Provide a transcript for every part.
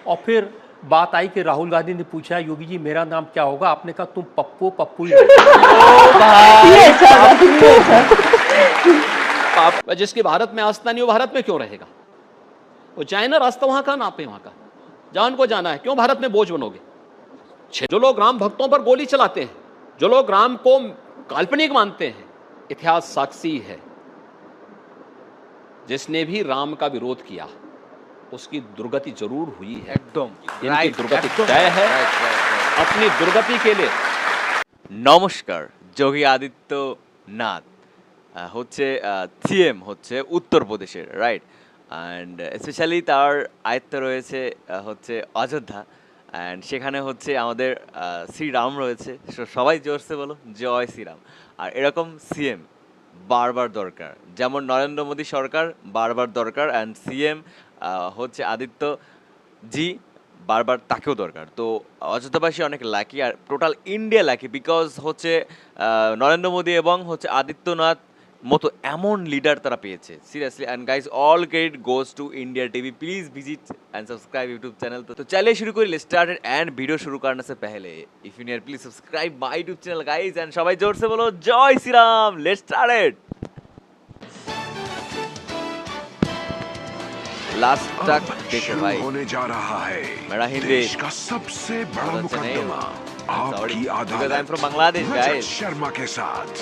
और फिर बात आई कि राहुल गांधी ने पूछा योगी जी मेरा नाम क्या होगा, आपने कहा तुम पप्पू पप्पू ही जिसके भारत में आस्था नहीं, वो भारत में क्यों रहेगा? वो चाहे ना रास्ता वहां का, नापे वहां का, जान को जाना है, क्यों भारत में बोझ बनोगे? जो लोग राम भक्तों पर गोली चलाते हैं, जो लोग राम को काल्पनिक मानते हैं, इतिहास साक्षी है, जिसने भी राम का विरोध किया उसकी दुर्गति जरूर हुई है। एकदम इनकी दुर्गति तय है। अपनी दुर्गति के लिए নমস্কার। যোগী আদিত্যনাথ হচ্ছে সিএম হচ্ছে উত্তরপ্রদেশের, রাইট? অ্যান্ড স্পেশালি তার আয়ত্ত রয়েছে হচ্ছে অযোধ্যা, অ্যান্ড সেখানে হচ্ছে আমাদের শ্রীরাম রয়েছে। সবাই জোরসে বলো জয় শ্রীরাম। আর এরকম সিএম বারবার দরকার, যেমন নরেন্দ্র মোদী সরকার বারবার দরকার, অ্যান্ড সিএম হচ্ছে আদিত্য জি বারবার তাকেও দরকার। তো অযোধ্যাবাসী অনেক লাকি, আর টোটাল ইন্ডিয়া লাকি, বিকজ হচ্ছে নরেন্দ্র মোদী এবং হচ্ছে আদিত্যনাথ মতো এমন লিডার তারা পেয়েছে seriously. And guys all credit goes to India TV. Please visit and subscribe YouTube channel. तो चलिए शुरू करी, लेट्स स्टार्ट एंड वीडियो शुरू करने से पहले if you near please subscribe my YouTube channel guys, and সবাই जोर से बोलो जय Shri Ram. Let's start it. Last तक देखो भाई, होने जा रहा है मेरा हिंदी देश का सबसे बड़ा मुकदमा आपकी because I'm अदालत from Bangladesh, Rajat guys. Sharma के साथ।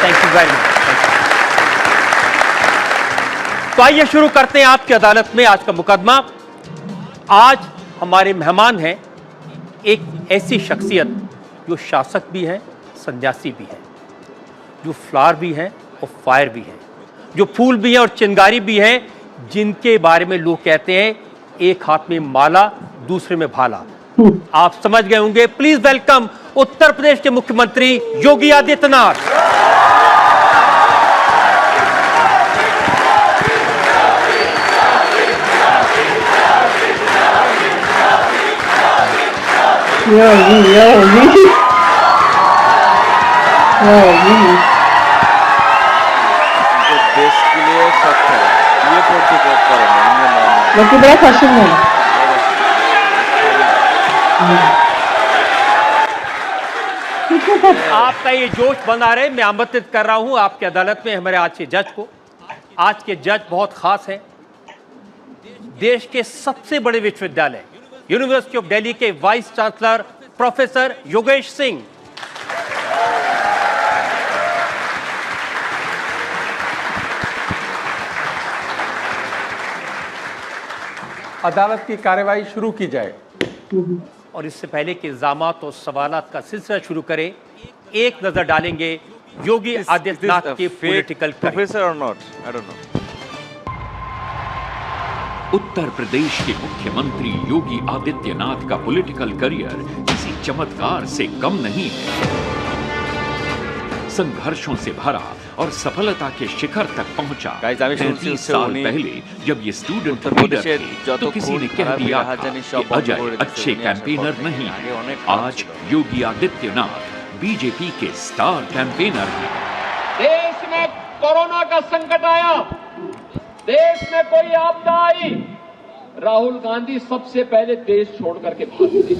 Thank you very much. तो आइए शुरू करते हैं आपकी अदालत में आज का मुकदमा। आज हमारे मेहमान हैं एक ऐसी शख्सियत जो शासक भी हैं, सन्यासी भी हैं, जो फ्लावर भी हैं और फायर भी हैं, जो फूल भी हैं और चिंगारी भी हैं, जिनके बारे में लोग कहते हैं एक हाथ में माला दूसरे में भाला। आप समझ गए होंगे। प्लीज वेलकम उत्तर प्रदेश के मुख्यमंत्री योगी आदित्यनाथ। देश के लिए सब खेला ये पढ़ते करें बाकी बड़ा फैशन है। आपका ये जोश बना रहे, मैं आमंत्रित कर रहा हूं आपकी अदालत में हमारे आज के जज को। आज के जज बहुत खास हैं। देश के सबसे बड़े विश्वविद्यालय यूनिवर्सिटी ऑफ दिल्ली के vice chancellor professor Yogesh Singh. अदालत की कार्यवाही शुरू की जाए। और इससे पहले कि इल्जामात और सवालात का सिलसिला शुरू करें, एक नजर डालेंगे योगी आदित्यनाथ के पॉलिटिकल प्रोफेसर और not, I don't know. Uttar Pradesh के मुख्यमंत्री योगी आदित्यनाथ का पॉलिटिकल करियर किसी चमत्कार से कम नहीं है। संघर्षों से भरा और सफलता के शिखर तक पहुंचा। 35 साल पहले जब ये स्टूडेंट लीडर थे तो किसी ने कह दिया था कि अजय अच्छे कैंपेनर नहीं। आज योगी आदित्यनाथ बीजेपी के स्टार कैंपेनर हैं। देश में कोरोना का संकट आया, देश में कोई आपदा आई, राहुल गांधी सबसे पहले देश छोड़ करके भागे।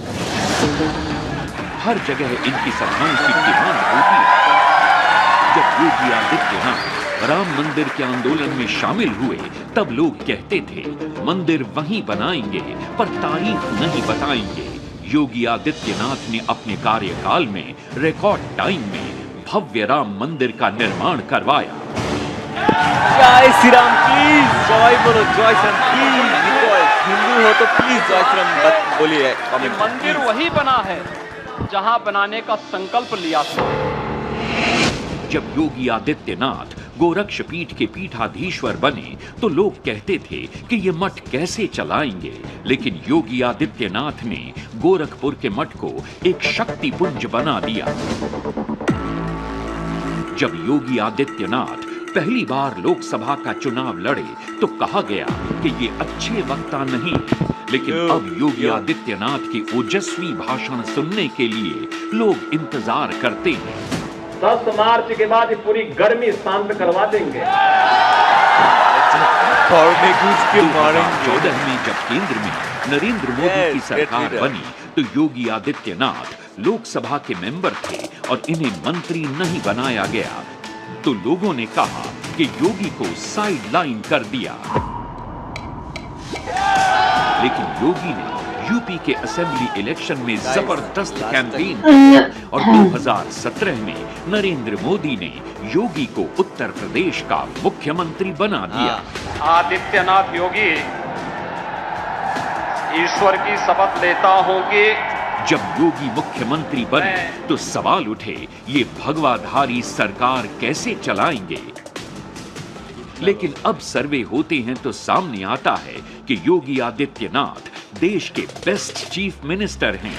हर जगह इनकी सभाओं की डिमांड होती है। जब योगी आदित्यनाथ राम मंदिर के आंदोलन में शामिल हुए तब लोग कहते थे मंदिर वहीं बनाएंगे पर तारीख नहीं बताएंगे। योगी आदित्यनाथ ने अपने कार्यकाल में रिकॉर्ड टाइम में भव्य राम मंदिर का निर्माण करवाया। जय श्री राम। प्लीज जय बोलो, जय श्री राम प्लीज। हिंदू हो तो प्लीज जय श्री राम बोलिए। मंदिर वही बना है जहां बनाने का संकल्प लिया था। जब योगी आदित्यनाथ गोरक्षपीठ के पीठाधीश्वर बने तो लोग कहते थे कि ये मठ कैसे चलाएंगे, लेकिन योगी आदित्यनाथ ने गोरखपुर के मठ को एक शक्ति पुंज बना दिया। जब योगी आदित्यनाथ पहली बार लोकसभा का चुनाव लड़े तो कहा गया कि ये अच्छे वक्ता नहीं, लेकिन अब योगी आदित्यनाथ की ओजस्वी भाषण सुनने के लिए लोग इंतजार करते हैं। 10 मार्च के बाद ये पूरी गर्मी शांत करवा देंगे। गुड मॉर्निंग 2014 में जब केंद्र में नरेंद्र मोदी की सरकार बनी तो योगी आदित्यनाथ लोकसभा के मेंबर थे और इन्हें मंत्री नहीं बनाया गया, तो लोगों ने कहा कि योगी को साइडलाइन कर दिया। लेकिन योगी ने यूपी के असेंबली इलेक्शन में जबरदस्त कैंपेन की और 2017 में नरेंद्र मोदी ने योगी को उत्तर प्रदेश का मुख्यमंत्री बना दिया। आदित्यनाथ योगी, ईश्वर की शपथ लेता हूं कि जब योगी मुख्यमंत्री बने तो सवाल उठे, ये भगवाधारी सरकार कैसे चलाएंगे? लेकिन अब सर्वे होते हैं तो सामने आता है कि योगी आदित्यनाथ देश के बेस्ट चीफ मिनिस्टर हैं।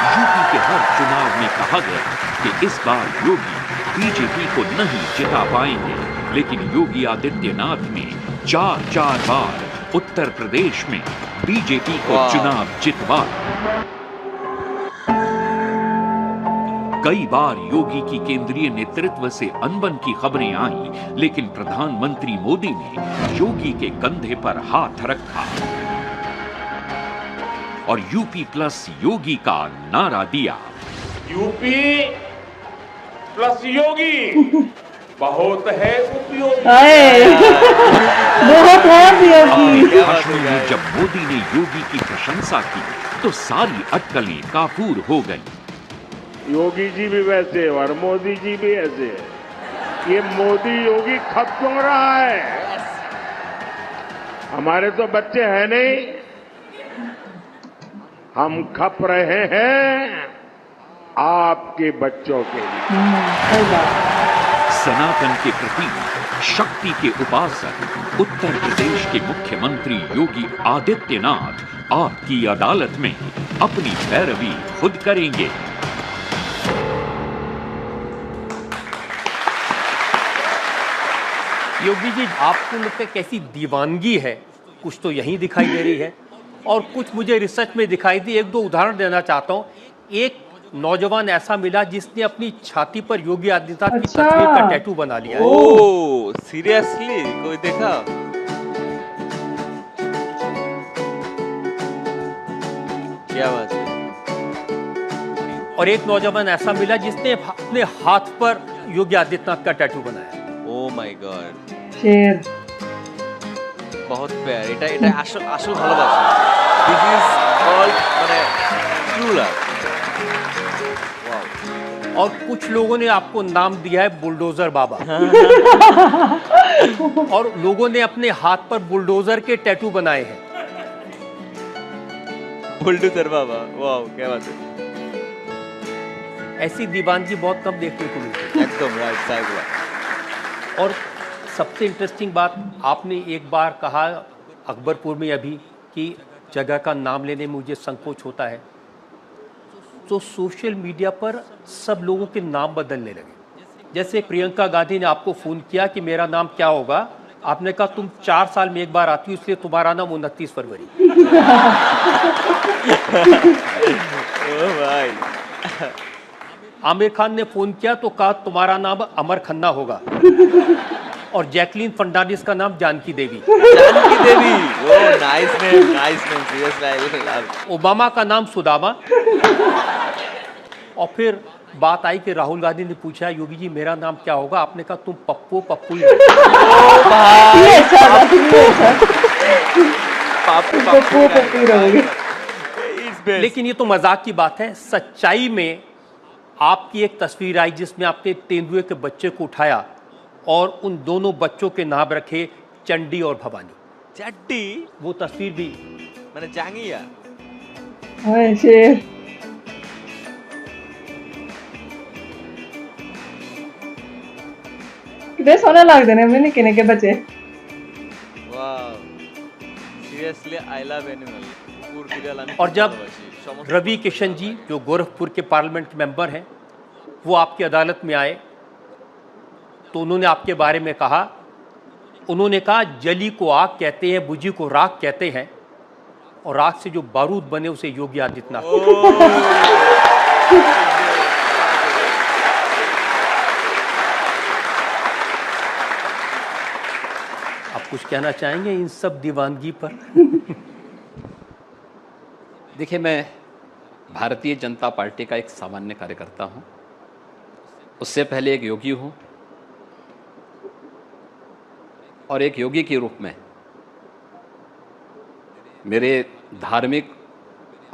यूपी के हर चुनाव में कहा गया कि इस बार योगी बीजेपी को नहीं जिता पाएंगे, लेकिन योगी आदित्यनाथ ने 4 बार उत्तर प्रदेश में बीजेपी को चुनाव जितवाया। कई बार योगी की केंद्रीय नेतृत्व से अनबन की खबरें आईं, लेकिन प्रधानमंत्री मोदी ने योगी के कंधे पर हाथ रखा और यूपी प्लस योगी का नारा दिया। यूपी प्लस योगी बहुत है उपयोगी। बहुत है अपने भाषण में जब मोदी ने योगी की प्रशंसा की तो सारी अटकलें काफूर हो गईं। योगी जी भी वैसे और मोदी जी भी ऐसे। ये मोदी योगी खप क्यों रहा है? हमारे तो बच्चे हैं नहीं, हम खप रहे हैं आपके बच्चों के लिए। सनातन के प्रतीक, शक्ति के उपासक उत्तर प्रदेश के मुख्यमंत्री योगी आदित्यनाथ आपकी अदालत में अपनी पैरवी खुद करेंगे। योगी जी, आपको लगता है कैसी दीवानगी है? कुछ तो यहीं दिखाई दे रही है और कुछ मुझे रिसर्च में दिखाई दी। 1-2 उदाहरण देना चाहता हूँ। एक नौजवान ऐसा मिला जिसने अपनी छाती पर योगी आदित्यनाथ की तस्वीर का टैटू बना लिया। ओह, सीरियसली? कोई देखा? क्या बात है? और एक नौजवान ऐसा मिला जिसने अपने हाथ पर योगी आदित्यनाथ का टैटू बनाया। Oh my God, शेर बहुत प्यार। এটা আসল ভালোবাসা। This is called মানে true love। Wow। और कुछ लोगों ने आपको नाम दिया है बुलडोजर बाबा। और लोगों ने अपने हाथ पर बुलडोजर के टैटू बनाए हैं। बुलडोजर बाबा, वाह क्या बात है। ऐसी दीवानगी बहुत कम देखने को मिलती है। एकदम राइट साहब। और सबसे इंटरेस्टिंग बात, आपने एक बार कहा अकबरपुर में अभी कि जगह का नाम लेने में मुझे संकोच होता है, तो सोशल मीडिया पर सब लोगों के नाम बदलने लगे। जैसे प्रियंका गांधी ने आपको फ़ोन किया कि मेरा नाम क्या होगा, आपने कहा तुम 4 साल में एक बार आती हो इसलिए तुम्हारा नाम 29 फरवरी। ओ भाई। आमिर खान ने फ़ोन किया तो कहा तुम्हारा नाम अमर खन्ना होगा। और जैकलीन फर्नांडिस का नाम Janki Devi. Janki Devi, oh nice name, seriously I love. Obama का नाम सुदामा। और फिर बात आई कि राहुल गांधी ने पूछा योगी जी मेरा नाम क्या होगा, आपने कहा तुम पप्पू पप्पू ही रहोगे। लेकिन ये तो मजाक की बात है। सच्चाई में आपकी एक तस्वीर आई जिसमें आपने तेंदुए के बच्चे को उठाया और उन दोनों बच्चों के नाम रखे चंडी और भवानी। चड्डी? वो तस्वीर भी मैंने जांगिया। शेर कितने सोने लगते हैं अपने निके निके बच्चे। वाह, सीरियसली आई लव एनिमल। और जब रवि किशन जी जो गोरखपुर के पार्लियामेंट मेंबर हैं वो आपकी अदालत में आए तो उन्होंने आपके बारे में कहा, उन्होंने कहा जली को आग कहते हैं, बुझी को राख कहते हैं और राख से जो बारूद बने उसे योगी आदित्यनाथ। कुछ कहना चाहेंगे इन सब दीवानगी पर? देखिए, मैं भारतीय जनता पार्टी का एक सामान्य कार्यकर्ता हूं, उससे पहले एक योगी हूं, और एक योगी के रूप में मेरे धार्मिक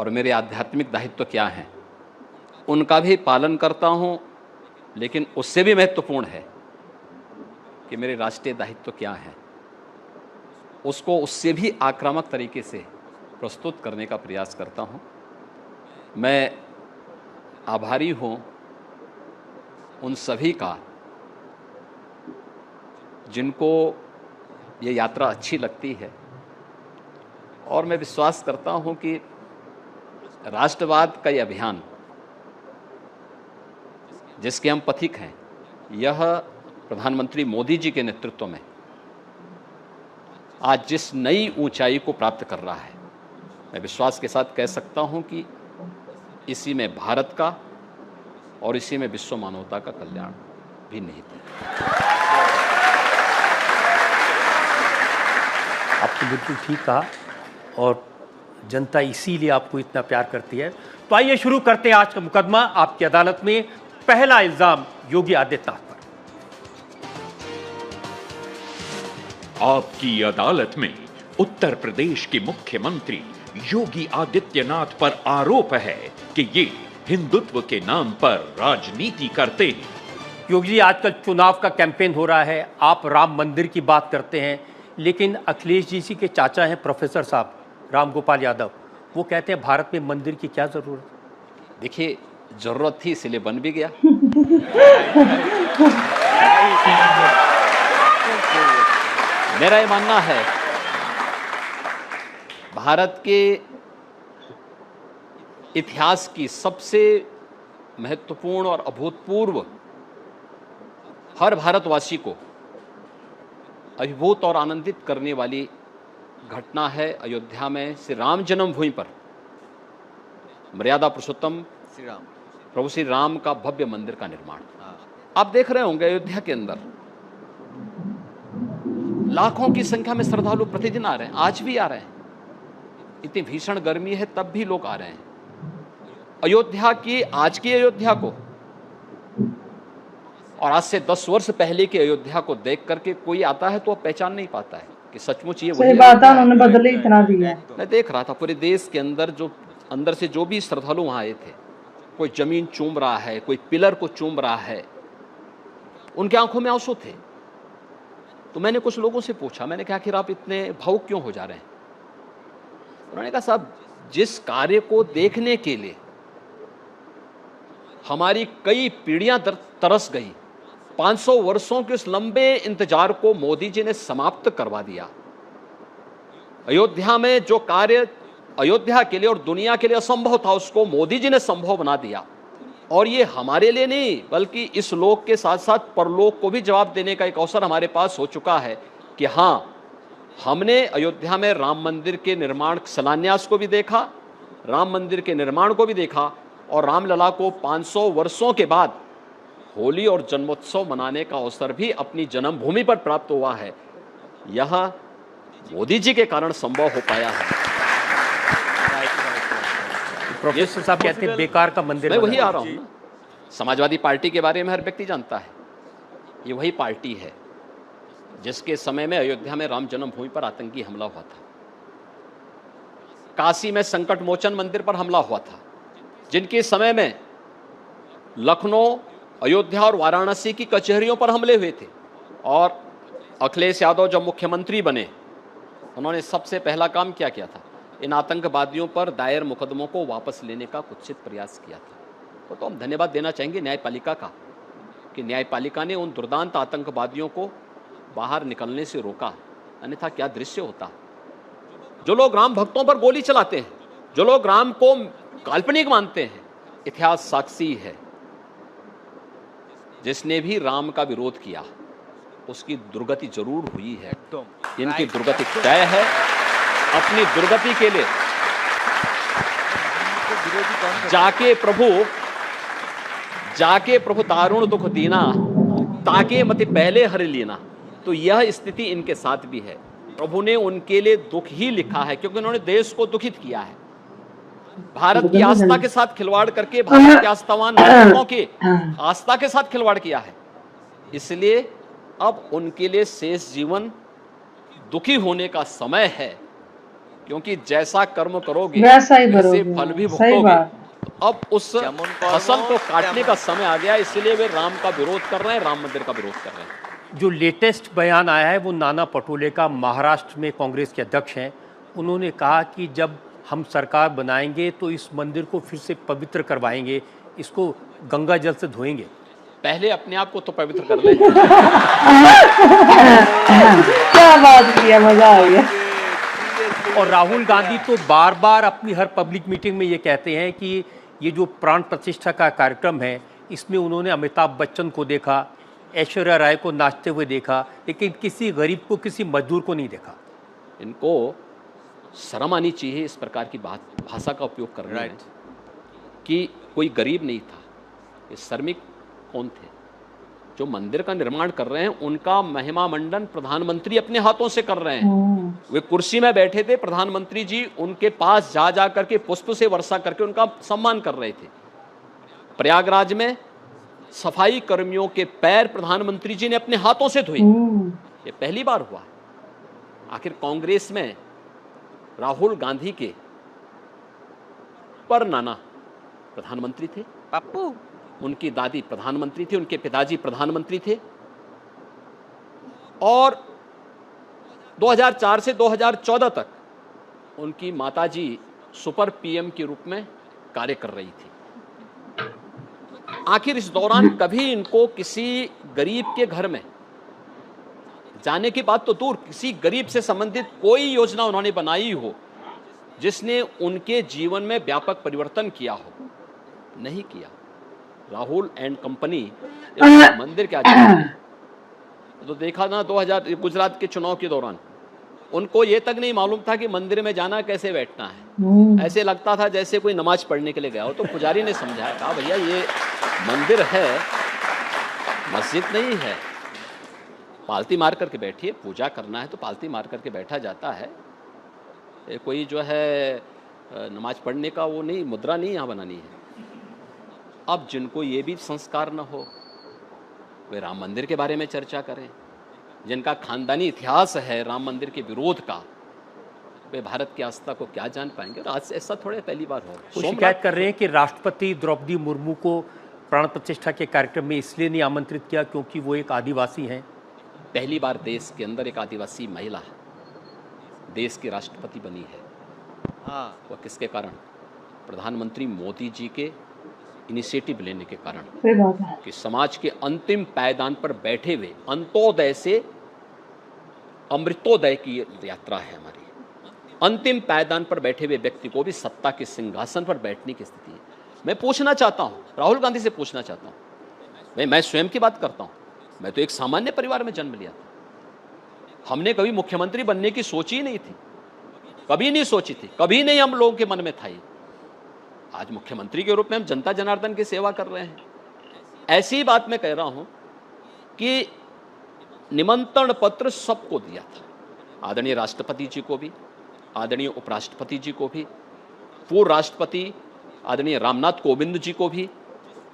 और मेरे आध्यात्मिक दायित्व क्या हैं उनका भी पालन करता हूं, लेकिन उससे भी महत्वपूर्ण है कि मेरे राष्ट्रीय दायित्व क्या हैं, उसको उससे भी आक्रामक तरीके से प्रस्तुत करने का प्रयास करता हूं। मैं आभारी हूं उन सभी का जिनको ये यात्रा अच्छी लगती है, और मैं विश्वास करता हूं कि राष्ट्रवाद का ये अभियान जिसके हम पथिक हैं, यह प्रधानमंत्री मोदी जी के नेतृत्व में आज जिस नई ऊंचाई को प्राप्त कर रहा है, मैं विश्वास के साथ कह सकता हूं कि इसी में भारत का और इसी में विश्व मानवता का कल्याण भी निहित है। आपने बिल्कुल ठीक कहा, और जनता इसीलिए आपको इतना प्यार करती है। तो आइए शुरू करते हैं आज का मुकदमा आपकी अदालत में। पहला इल्जाम योगी आदित्यनाथ पर। आपकी अदालत में उत्तर प्रदेश के मुख्यमंत्री योगी आदित्यनाथ पर आरोप है कि ये हिंदुत्व के नाम पर राजनीति करते हैं। योगी जी, आजकल चुनाव का कैंपेन हो रहा है, आप राम मंदिर की बात करते हैं, लेकिन अखिलेश जी के चाचा हैं प्रोफेसर साहब राम गोपाल यादव, वो कहते हैं भारत में मंदिर की क्या जरूरत? देखिए, जरूरत थी इसलिए बन भी गया। मेरा ये मानना है, भारत के इतिहास की सबसे महत्वपूर्ण और अभूतपूर्व, हर भारतवासी को अभिभूत और आनंदित करने वाली घटना है अयोध्या में श्री राम जन्मभूमि पर मर्यादा पुरुषोत्तम श्री राम प्रभु श्री राम का भव्य मंदिर का निर्माण। आप देख रहे होंगे अयोध्या के अंदर लाखों की संख्या में श्रद्धालु प्रतिदिन आ रहे हैं, आज भी आ रहे हैं। इतनी भीषण गर्मी है तब भी लोग आ रहे हैं। अयोध्या की, आज की अयोध्या को और आज से 10 वर्ष पहले की अयोध्या को देख करके कोई आता है तो वह पहचान नहीं पाता है कि सचमुच ये सही बात है, उन्होंने बदले इतना दिया है। मैं देख रहा था पूरे देश के अंदर जो अंदर से जो भी श्रद्धालु वहां आए थे, कोई जमीन चूम रहा है, कोई पिलर को चूम रहा है, उनके आंखों में आंसू थे। तो मैंने कुछ लोगों से पूछा, मैंने कहा आखिर आप इतने भावुक क्यों हो जा रहे हैं? उन्होंने कहा साहब, जिस कार्य को देखने के लिए हमारी कई पीढ़ियां तरस गई, 500 वर्षों के उस लंबे इंतजार को मोदी जी ने समाप्त करवा दिया। अयोध्या में जो कार्य अयोध्या के लिए और दुनिया के लिए असंभव था, उसको मोदी जी ने संभव बना दिया। और ये हमारे लिए नहीं, बल्कि इस लोक के साथ साथ परलोक को भी जवाब देने का एक अवसर हमारे पास हो चुका है कि हाँ, हमने अयोध्या में राम मंदिर के निर्माण शिलान्यास को भी देखा, राम मंदिर के निर्माण को भी देखा, और रामलला को 500 वर्षों के बाद होली और जन्मोत्सव मनाने का अवसर भी अपनी जन्मभूमि पर प्राप्त हुआ है। यह मोदी जी के कारण संभव हो पाया है। प्रोफेसर साहब कहते हैं बेकार का मंदिर। मैं वही आ रहा हूं ना। समाजवादी पार्टी के बारे में हर व्यक्ति जानता है, ये वही पार्टी है जिसके समय में अयोध्या में राम जन्मभूमि पर आतंकी हमला हुआ था, काशी में संकट मोचन मंदिर पर हमला हुआ था, जिनके समय में लखनऊ, अयोध्या और वाराणसी की कचहरियों पर हमले हुए थे। और अखिलेश यादव जब मुख्यमंत्री बने, उन्होंने सबसे पहला काम क्या किया था? इन आतंकवादियों पर दायर मुकदमों को वापस लेने का कुत्सित प्रयास किया था। तो हम धन्यवाद देना चाहेंगे न्यायपालिका का कि न्यायपालिका ने उन दुर्दांत आतंकवादियों को बाहर निकलने से रोका, अन्यथा क्या दृश्य होता। जो लोग राम भक्तों पर गोली चलाते हैं, जो लोग राम को काल्पनिक मानते हैं, इतिहास साक्षी है, जिसने भी राम का विरोध किया उसकी दुर्गति जरूर हुई है। इनकी दुर्गति तय है। अपनी दुर्गति के लिए जाके प्रभु दारुण दुख दीना, ताके मति पहले हर लीना। तो यह स्थिति इनके साथ भी है। प्रभु ने उनके लिए दुख ही लिखा है, क्योंकि उन्होंने देश को दुखित किया है। भारत की आस्था के साथ खिलवाड़ करके भारत के आस्थावान नागरिकों की आस्था के साथ खिलवाड़ किया है। इसलिए अब उनके लिए शेष जीवन दुखी होने का समय है, क्योंकि जैसा कर्म करोगे वैसा ही वैसे भरोगे। फल भी सही भुगतोगे। बात। अब उस फसल को काटने का समय आ गया, इसलिए वे राम का विरोध कर रहे हैं, राम मंदिर का विरोध कर रहे हैं। जो लेटेस्ट बयान आया है वो नाना पटोले का, महाराष्ट्र में कांग्रेस के अध्यक्ष हैं। उन्होंने कहा कि जब हम सरकार बनाएंगे तो इस मंदिर को फिर से पवित्र करवाएंगे, इसको गंगा जल से धोएंगे। पहले अपने आप को तो पवित्र कर ले। क्या बात किया, मजा आ गया। और राहुल गांधी तो बार बार अपनी हर पब्लिक मीटिंग में ये कहते हैं कि ये जो प्राण प्रतिष्ठा का कार्यक्रम है इसमें उन्होंने अमिताभ बच्चन को देखा, ऐश्वर्या राय को नाचते हुए देखा, लेकिन किसी गरीब को, किसी मजदूर को नहीं देखा। इनको शर्म आनी चाहिए इस प्रकार की भाषा का उपयोग करने में, कि कोई गरीब नहीं था। ये श्रमिक कौन थे? जो मंदिर का निर्माण कर रहे हैं उनका महिमा मंडन प्रधानमंत्री अपने हाथों से कर रहे हैं। वे कुर्सी में बैठे थे, प्रधानमंत्री जी उनके पास जा करके पुष्प से वर्षा करके उनका सम्मान कर रहे थे। प्रयागराज में सफाई कर्मियों के पैर प्रधानमंत्री जी ने अपने हाथों से धोए। ये पहली बार हुआ। आखिर कांग्रेस में राहुल गांधी के पर नाना प्रधानमंत्री थे, पप्पू उनकी दादी प्रधानमंत्री थी, उनके पिताजी प्रधानमंत्री थे, और 2004 से 2014 तक उनकी माताजी सुपर पीएम के रूप में कार्य कर रही थी। आखिर इस दौरान कभी इनको किसी गरीब के घर में जाने की बात तो दूर, किसी गरीब से संबंधित कोई योजना उन्होंने बनाई हो जिसने उनके जीवन में व्यापक परिवर्तन किया हो? नहीं किया। राहुल एंड कंपनी मंदिर क्या जानते? तो देखा ना 2000 गुजरात के चुनाव के दौरान उनको ये तक नहीं मालूम था कि मंदिर में जाना कैसे बैठना है। ऐसे लगता था जैसे कोई नमाज पढ़ने के लिए गया हो। तो पुजारी ने समझाया, कहा भैया ये मंदिर है, मस्जिद नहीं है। पालती मार करके बैठिए, पूजा करना है तो पालती मार करके बैठा जाता है। ये कोई जो है नमाज पढ़ने का वो नहीं, मुद्रा नहीं यहाँ बनानी है। अब जिनको ये भी संस्कार न हो वे राम मंदिर के बारे में चर्चा करें। जिनका खानदानी इतिहास है राम मंदिर के विरोध का, वे भारत की आस्था को क्या जान पाएंगे? और आज ऐसा थोड़े पहली बार हो। वो शिकायत कर रहे हैं कि राष्ट्रपति द्रौपदी मुर्मू को प्राण प्रतिष्ठा के कार्यक्रम में इसलिए नहीं आमंत्रित किया क्योंकि वो एक आदिवासी हैं। पहली बार देश के अंदर एक आदिवासी महिला देश की राष्ट्रपति बनी है। हाँ, वह किसके कारण? प्रधानमंत्री मोदी जी के इनिशिएटिव लेने के कारण। सही बात है। कि समाज के अंतिम पायदान पर बैठे हुए, अंत्योदय से अमृतोदय की यात्रा है हमारी, अंतिम पायदान पर बैठे हुए व्यक्ति को भी सत्ता के सिंहासन पर बैठने की स्थिति है। मैं पूछना चाहता हूं, राहुल गांधी से पूछना चाहता हूं, मैं स्वयं की बात करता हूं। मैं तो एक सामान्य परिवार में जन्म लिया था। हमने कभी मुख्यमंत्री बनने की सोची ही नहीं थी, कभी नहीं सोची थी, कभी नहीं हम लोगों के मन में था। आज मुख्यमंत्री के रूप में हम जनता जनार्दन की सेवा कर रहे हैं। ऐसी बात मैं कह रहा हूं कि निमंत्रण पत्र सबको दिया था, आदरणीय राष्ट्रपति जी को भी, आदरणीय उपराष्ट्रपति जी को भी, पूर्व राष्ट्रपति आदरणीय रामनाथ कोविंद जी को भी।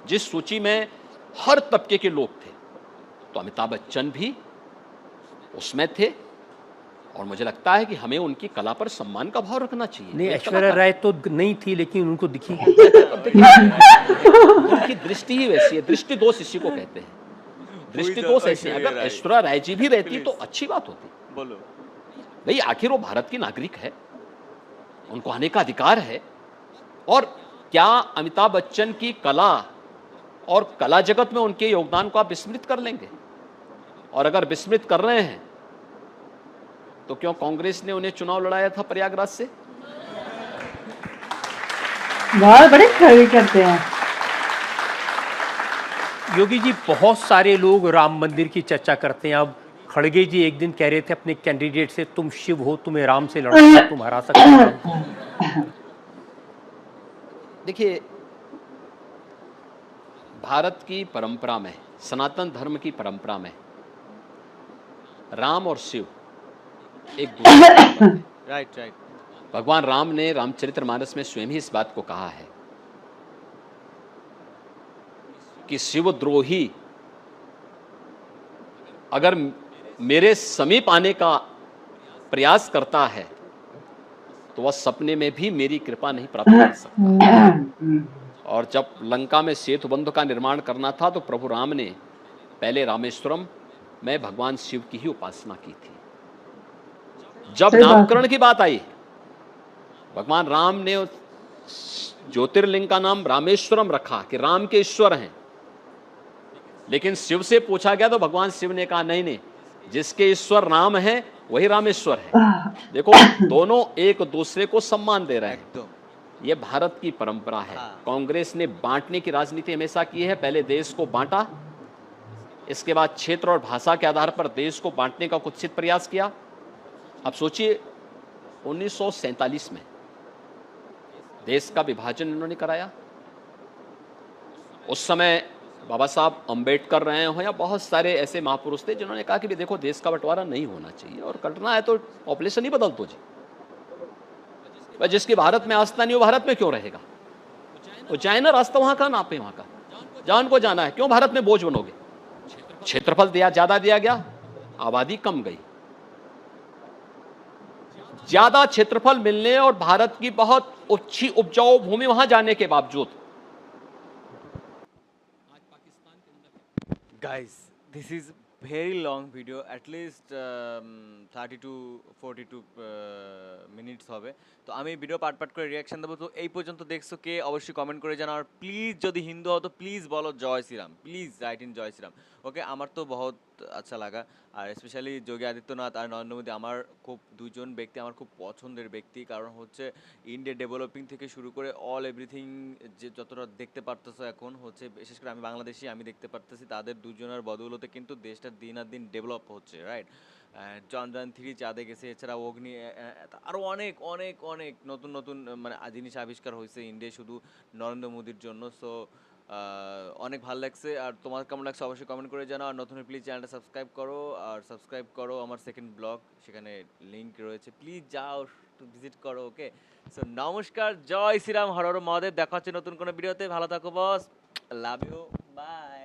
जिस सूची में हर तबके के लोग थे, तो अमिताभ बच्चन भी उसमें थे। और मुझे लगता है कि हमें उनकी कला पर सम्मान का भाव रखना चाहिए। नहीं, ऐश्वर्या राय तो नहीं थी लेकिन उनको दिखी। उनकी दृष्टि ही वैसी है, दृष्टि दोष इसी को कहते हैं। दृष्टि दोष ऐसे हैं। अगर ऐश्वर्या राय जी भी रहती तो अच्छी बात होती। बोलो भाई, आखिर वो भारत की नागरिक है, उनको आने का अधिकार है। और क्या अमिताभ बच्चन की कला और कला जगत में उनके योगदान को आप विस्मृत कर लेंगे? और अगर विस्मृत कर रहे हैं तो क्यों कांग्रेस ने उन्हें चुनाव लड़ाया था प्रयागराज से? बहुत बड़े खड़े करते हैं। योगी जी, बहुत सारे लोग राम मंदिर की चर्चा करते हैं। अब खड़गे जी एक दिन कह रहे थे अपने कैंडिडेट से, तुम शिव हो, तुम्हें राम से लड़ना, तुम हरा सकते हो। देखिए, भारत की परंपरा में, सनातन धर्म की परंपरा में राम और शिव एक दूसरे राइट राइट भगवान राम ने रामचरितमानस में स्वयं ही इस बात को कहा है कि शिवद्रोही अगर मेरे समीप आने का प्रयास करता है तो वह सपने में भी मेरी कृपा नहीं प्राप्त कर सकता। और जब लंका में सेतु बंध का निर्माण करना था तो प्रभु राम ने पहले रामेश्वरम में भगवान शिव की ही उपासना की थी। जब सही बात नामकरण की बात आई, भगवान राम ने उस ज्योतिर्लिंग का नाम रामेश्वरम रखा कि राम के ईश्वर हैं। लेकिन शिव से पूछा गया तो भगवान शिव ने कहा नहीं नहीं, जिसके ईश्वर राम है वही रामेश्वर है। देखो दोनों एक दूसरे को सम्मान दे रहे हैं। एकदम ये भारत की परंपरा है। हाँ। कांग्रेस ने बांटने की राजनीति हमेशा की है। पहले देश को बांटा, इसके बाद क्षेत्र और भाषा के आधार पर देश को बांटने का कुत्सित प्रयास किया। अब सोचिए 1947 में देश का विभाजन इन्होंने कराया। उस समय बाबा साहब अंबेडकर रहे हो या बहुत सारे ऐसे महापुरुष थे जिन्होंने कहा कि भी देखो देश का बंटवारा नहीं होना चाहिए और करना है तो पॉपुलेशन ही बदल दो जी। पर जिसकी भारत में आस्था नहीं, वो भारत में क्यों रहेगा? वो जाए ना, रास्ता वहां का, नापे वहां का, जहां उनको जाना है। क्यों भारत में बोझ बनोगे? क्षेत्रफल दिया, ज्यादा दिया गया, आबादी कम गई। ज्यादा क्षेत्रफल मिलने और भारत की बहुत अच्छी उपजाऊ भूमि वहां जाने के बावजूद guys, this is very long video, at least 30 to 42 minutes হবে। তো আমি ভিডিও পার্ট পার্ট করে রিয়াকশন দেবো। তো এই পর্যন্ত দেখছো কে অবশ্যই কমেন্ট করে জানাও। আর প্লিজ যদি হিন্দু হও তো প্লিজ বলো জয় শ্রীরাম, প্লিজ রাইট ইন জয় শ্রীরাম। ওকে, আমার তো বহুত আচ্ছা লাগা। আর স্পেশালি যোগী আদিত্যনাথ আর নরেন্দ্র মোদী আমার খুব দুইজন ব্যক্তি আমার খুব পছন্দের ব্যক্তি। কারণ হচ্ছে ইন্ডিয়া ডেভেলপিং থেকে শুরু করে অল এভরিথিং যে যতটা দেখতে পারতেছো এখন হচ্ছে, বিশেষ করে আমি বাংলাদেশি, আমি দেখতে পারতেছি তাদের দুজনের বদৌলতে কিন্তু দেশটা দিন আর দিন ডেভেলপ হচ্ছে, রাইট। চন্দ্রায়ন 3 চাঁদে গেছে, এছাড়া অগ্নি, আরও অনেক অনেক অনেক নতুন নতুন মানে জিনিস আবিষ্কার হয়েছে ইন্ডিয়ায় শুধু নরেন্দ্র মোদীর জন্য। সো অনেক ভালো লাগছে। আর তোমার কেমন লাগছে অবশ্যই কমেন্ট করে জানাও। আর নতুন প্লিজ চ্যানেলটা সাবস্ক্রাইব করো, আর সাবস্ক্রাইব করো আমার সেকেন্ড ব্লগ, সেখানে লিঙ্ক রয়েছে, প্লিজ যাও একটু ভিজিট করো। ওকে, সো নমস্কার, জয় শ্রীরাম, হর হর মহাদেব। দেখা হচ্ছে নতুন কোনো ভিডিওতে। ভালো থাকো বস, লাভ ইউ, বাই।